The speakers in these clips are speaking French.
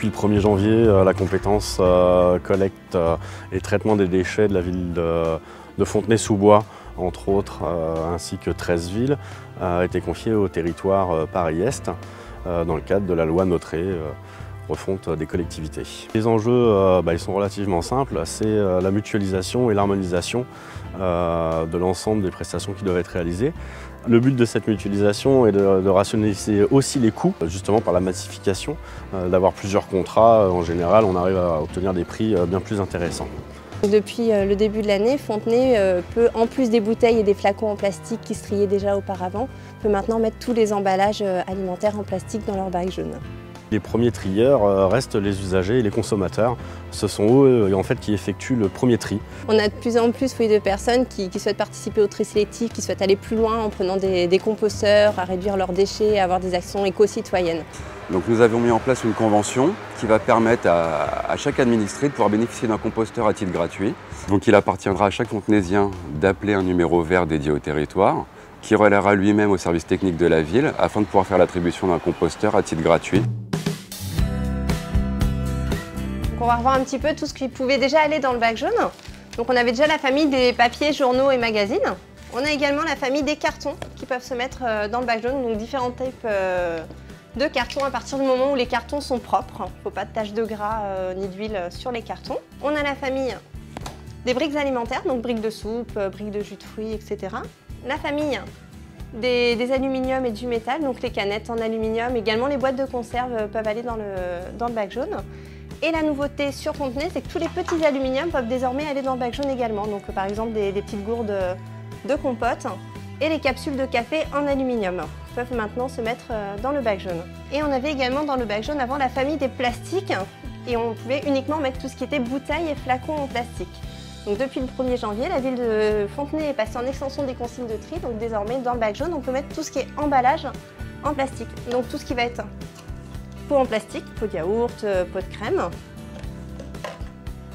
Depuis le 1er janvier, la compétence collecte et traitement des déchets de la ville de Fontenay-sous-Bois, entre autres, ainsi que 13 villes, a été confiée au territoire Paris-Est dans le cadre de la loi Notré, refonte des collectivités. Les enjeux ils sont relativement simples, c'est la mutualisation et l'harmonisation de l'ensemble des prestations qui doivent être réalisées. Le but de cette mutualisation est de rationaliser aussi les coûts, justement par la massification, d'avoir plusieurs contrats. En général, on arrive à obtenir des prix bien plus intéressants. Depuis le début de l'année, Fontenay peut, en plus des bouteilles et des flacons en plastique qui se triaient déjà auparavant, peut maintenant mettre tous les emballages alimentaires en plastique dans leur bac jaune. Les premiers trieurs restent les usagers et les consommateurs. Ce sont eux en fait, qui effectuent le premier tri. On a de plus en plus de personnes qui souhaitent participer au tri sélectif, qui souhaitent aller plus loin en prenant des composteurs, à réduire leurs déchets, à avoir des actions éco-citoyennes. Donc nous avions mis en place une convention qui va permettre à chaque administré de pouvoir bénéficier d'un composteur à titre gratuit. Donc il appartiendra à chaque fontenaisien d'appeler un numéro vert dédié au territoire, qui relèvera lui-même au service technique de la ville afin de pouvoir faire l'attribution d'un composteur à titre gratuit. On va revoir un petit peu tout ce qui pouvait déjà aller dans le bac jaune. Donc on avait déjà la famille des papiers, journaux et magazines. On a également la famille des cartons qui peuvent se mettre dans le bac jaune, donc différents types de cartons à partir du moment où les cartons sont propres. Il ne faut pas de taches de gras ni d'huile sur les cartons. On a la famille des briques alimentaires, donc briques de soupe, briques de jus de fruits, etc. La famille des aluminiums et du métal, donc les canettes en aluminium, également les boîtes de conserve peuvent aller dans le bac jaune. Et la nouveauté sur Fontenay, c'est que tous les petits aluminiums peuvent désormais aller dans le bac jaune également. Donc par exemple des petites gourdes de compote et les capsules de café en aluminium peuvent maintenant se mettre dans le bac jaune. Et on avait également dans le bac jaune avant la famille des plastiques et on pouvait uniquement mettre tout ce qui était bouteilles et flacons en plastique. Donc depuis le 1er janvier, la ville de Fontenay est passée en extension des consignes de tri. Donc désormais dans le bac jaune, on peut mettre tout ce qui est emballage en plastique. Donc tout ce qui va être pot en plastique, pot de yaourt, pot de crème.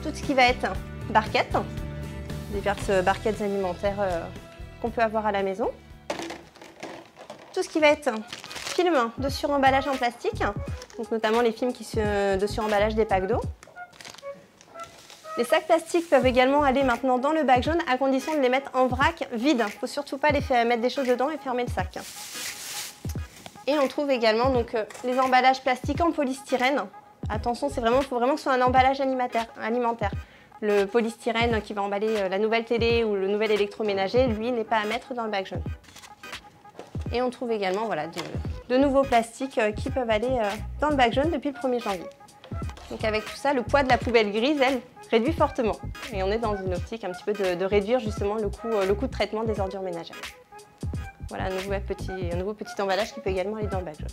Tout ce qui va être barquettes, diverses barquettes alimentaires qu'on peut avoir à la maison. Tout ce qui va être film de suremballage en plastique, donc notamment les films de suremballage des packs d'eau. Les sacs plastiques peuvent également aller maintenant dans le bac jaune à condition de les mettre en vrac vide. Il ne faut surtout pas mettre des choses dedans et fermer le sac. Et on trouve également donc, les emballages plastiques en polystyrène. Attention, il faut vraiment que ce soit un emballage alimentaire. Le polystyrène qui va emballer la nouvelle télé ou le nouvel électroménager, lui, n'est pas à mettre dans le bac jaune. Et on trouve également de nouveaux plastiques qui peuvent aller dans le bac jaune depuis le 1er janvier. Donc avec tout ça, le poids de la poubelle grise, elle, réduit fortement. Et on est dans une optique un petit peu de réduire justement le coût de traitement des ordures ménagères. Voilà un nouveau petit emballage qui peut également aller dans le bac jaune.